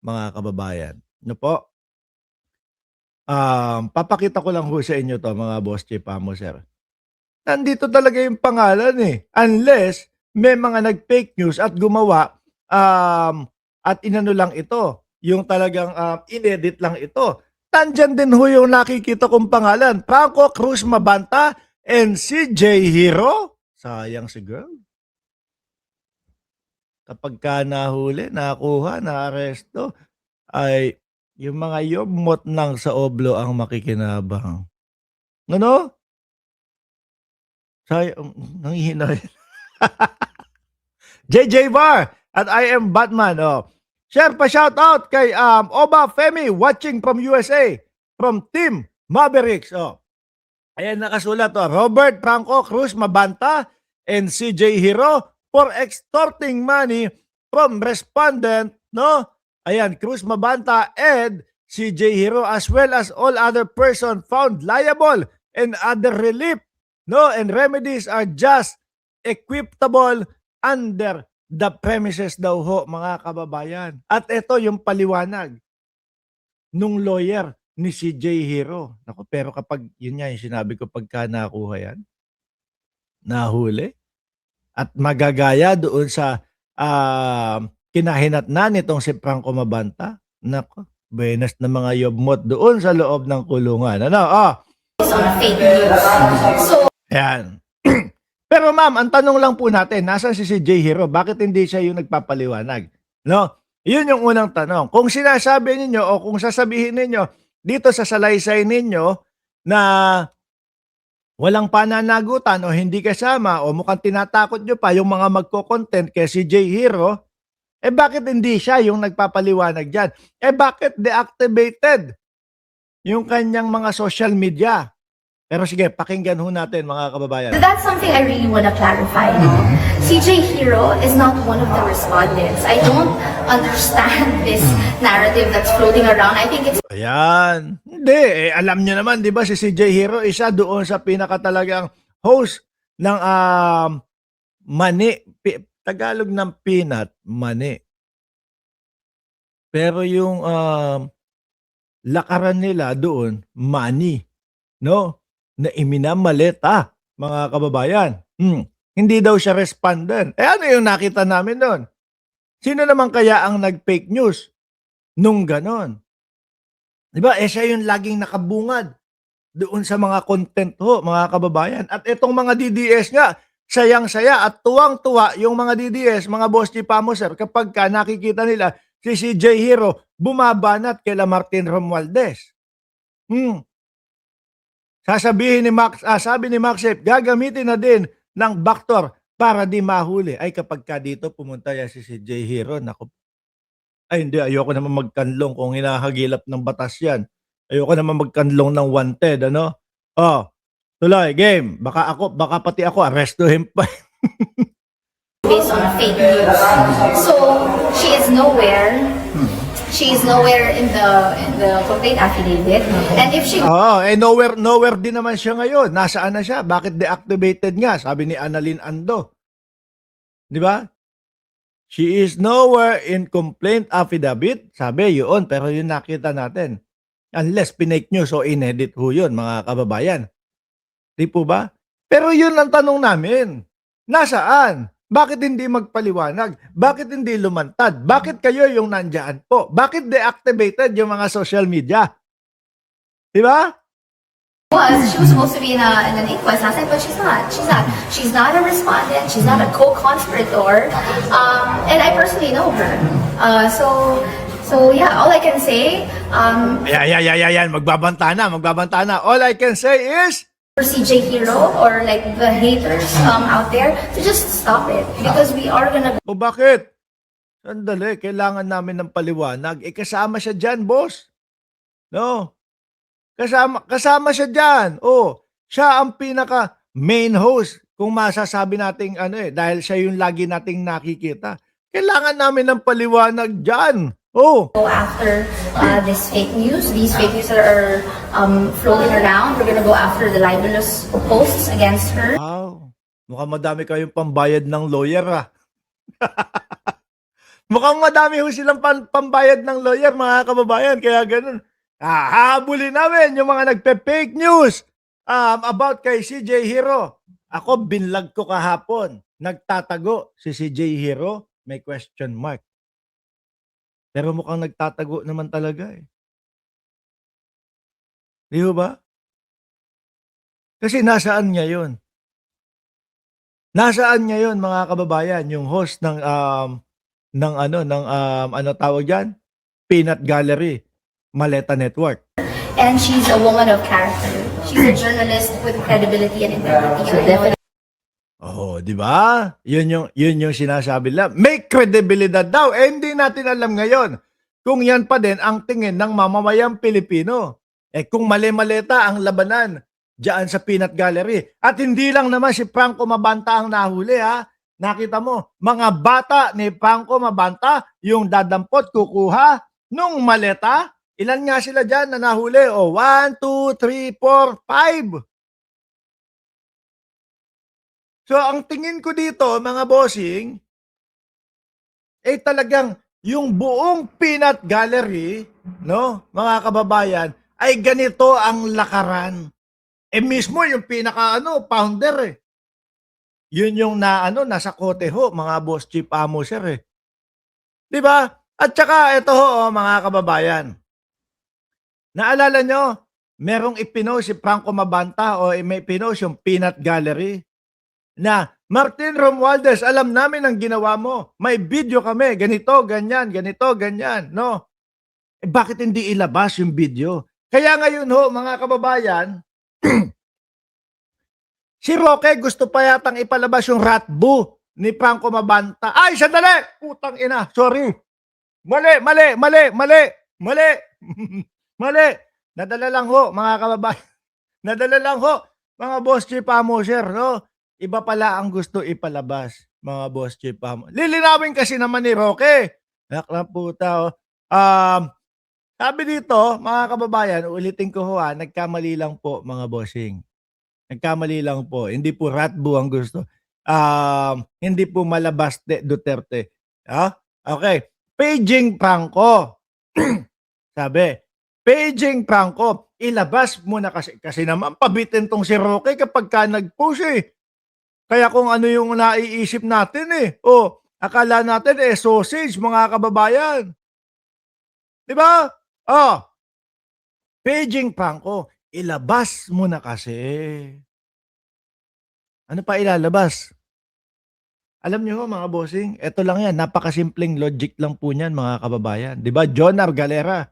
Mga kababayan. No po, papakita ko lang ho sa inyo 'to mga boss chief, sir. Nandito talaga yung pangalan, eh, unless may mga nag-fake news at gumawa, at inano lang ito, yung talagang, inedit lang ito. Nandiyan din ho yung nakikita kong pangalan, Franco Cruz Mabanta and CJ Hero. Sayang si girl. Kapagka nahuli, nakuha, naaresto, ay yung mga yobmot ng sa oblo ang makikinabang. Ano? Nanghihinayang. JJ Bar at I am Batman. Oh. Share pa shoutout kay Oba Femi watching from USA from Team Mavericks. Oh. Ayan nakasulat Robert Franco Cruz Mabanta and CJ Hero for extorting money from respondent, no? Ayan, Cruz Mabanta and CJ Hero as well as all other person found liable and other relief, no? And remedies are just equitable under the premises daw ho, mga kababayan. At ito yung paliwanag nung lawyer ni CJ Hero. Naku, pero kapag, yun nga yung sinabi ko, pagka nakuha yan, nahuli, at magagaya doon sa kinahinatnan nitong si Franco Mabanta, naku, buenas na mga yobmot doon sa loob ng kulungan. Ano? Fake news. So, yan. Pero ma'am, ang tanong lang po natin, nasan si CJ Hero? Bakit hindi siya yung nagpapaliwanag? No? Yun yung unang tanong. Kung sinasabi ninyo o kung sasabihin ninyo dito sa salaysay ninyo na walang pananagutan o hindi kasama o mukhang tinatakot nyo pa yung mga magko-content kay CJ Hero, eh bakit hindi siya yung nagpapaliwanag dyan? Eh bakit deactivated yung kanyang mga social media? Pero sige, pakinggan ho natin mga kababayan. that's something I really want to clarify. CJ Hero is not one of the respondents. I don't understand this narrative that's floating around. I think it's Ayan. Hindi, alam nyo naman, di ba, si CJ Hero, isa doon sa pinakatalagang host ng mani. Tagalog ng peanut, mani. Pero yung lakaran nila doon, money. No? Na iminamaleta, mga kababayan. Hindi daw siya respondent. Eh ano yung nakita namin doon? Sino naman kaya ang nag-fake news nung ganon? Diba? Eh siya yung laging nakabungad doon sa mga content ho, mga kababayan. At itong mga DDS nga, sayang-saya at tuwang-tuwa yung mga DDS, mga boss ni Pamoser, kapag ka nakikita nila si CJ Hero bumabanat kay Martin Romualdez. Sasabihin ni Max, sabi ni Maxep, gagamitin na din ng backdoor para di mahuli. Ay kapag ka dito pumunta yan si CJ Hero, naku, ay hindi, ayoko naman magkanlong kung hinahagilap ng batas yan. Ayoko naman magkanlong ng wanted, ano? Oh, tuloy, game. Baka pati ako, arrestuhin pa. based on fake news. So, she is nowhere. She is nowhere in the complaint affidavit. And if she Nowhere din naman siya ngayon. Nasaan na siya? Bakit deactivated nga? Sabi ni Annalyn Ando. Di ba? She is nowhere in complaint affidavit. Sabi, yun. Pero yun nakita natin. Unless pinake news o inedit ho yun, mga kababayan. Di po ba? Pero yun ang tanong namin. Nasaan? Bakit hindi magpaliwanag? Bakit hindi lumantad? Bakit kayo yung nandyan po? Bakit deactivated yung mga social media? Di ba? she was supposed to be in an inquest last night, but she's not. She's not a respondent. She's not a co-conspirator. And I personally know her. So yeah, all I can say. Yan. Magbabanta na. All I can say is, For CJ Hero or like the haters out there to just stop it because we are gonna. o bakit? Sandali, kailangan namin ng paliwanag. Kasama siya dyan, boss. No? Kasama siya dyan. Siya ang pinaka main host kung masasabi nating dahil siya yung lagi nating nakikita. Kailangan namin ng paliwanag dyan. Go after this fake news. These fake news that are floating around. We're gonna go after the libelous posts against her. Wow. Mukhang madami kayong pambayad ng lawyer, Mukhang madami ho silang pambayad ng lawyer, mga kababayan, kaya gano'n. Hahabulin namin yung mga nagpe-fake news about kay CJ Hero. Ako, binlag ko kahapon. Nagtatago si CJ Hero, may question mark. Pero mukhang nagtatago naman talaga eh. Di ba? Kasi nasaan niya yun? Nasaan niya yun, mga kababayan, yung host ng ano tawag diyan? Peanut Gallery, Maleta Network. And she's a woman of character. She's a journalist with credibility and integrity. So definitely. Oh, 'di ba? Yun yung sinasabi nila. May kredibilidad daw. Hindi natin alam ngayon kung yan pa din ang tingin ng mamamayang Pilipino. Kung mali-maleta ang labanan diyan sa Peanut Gallery. At hindi lang naman si Franco Mabanta ang nahuli ha. Nakita mo, mga bata ni Franco Mabanta yung dadampot kukuha nung maleta. Ilan nga sila diyan na nahuli? 1, 2, 3, 4, 5. So, ang tingin ko dito, mga bossing, talagang yung buong Peanut Gallery, no, mga kababayan, ay ganito ang lakaran. Mismo yung founder eh. Yun yung nasa kote ho, mga boss chief amo sir eh. 'Di ba? At saka ito ho, mga kababayan. Naalala nyo, merong ipinost si Franco Mabanta o may pinost yung Peanut Gallery na Martin Romualdez, alam namin ang ginawa mo. May video kami, ganito, ganyan, no? Bakit hindi ilabas yung video? Kaya ngayon ho, mga kababayan, si Roque gusto pa yatang ipalabas yung Ratbo ni Franco Mabanta. Ay, sandali! Putang ina, sorry. Mali. Mali. Nadala lang ho, mga kababayan. Nadala lang ho, mga boss chief amo, sir, no? Iba pala ang gusto ipalabas, mga boss chief amo. Lilinawin kasi naman ni Roque. Naklang puta, oh. Sabi dito, mga kababayan, ulitin ko ho nagkamali lang po, mga bossing. Nagkamali lang po. Hindi po Ratbo ang gusto. Hindi po malabas Duterte. Okay. Paging Franco. Sabi, Paging Franco, ilabas mo na kasi naman pabitin tong si Roque kapag ka nag-post eh. Kaya kung ano yung naiisip natin eh. Akala natin sausage, mga kababayan. 'Di ba? Paging Franco, ilabas mo na kasi. Ano pa ilalabas? Alam niyo mga bossing, ito lang yan, napakasimpleng logic lang po niyan, mga kababayan. 'Di ba? John Argalera,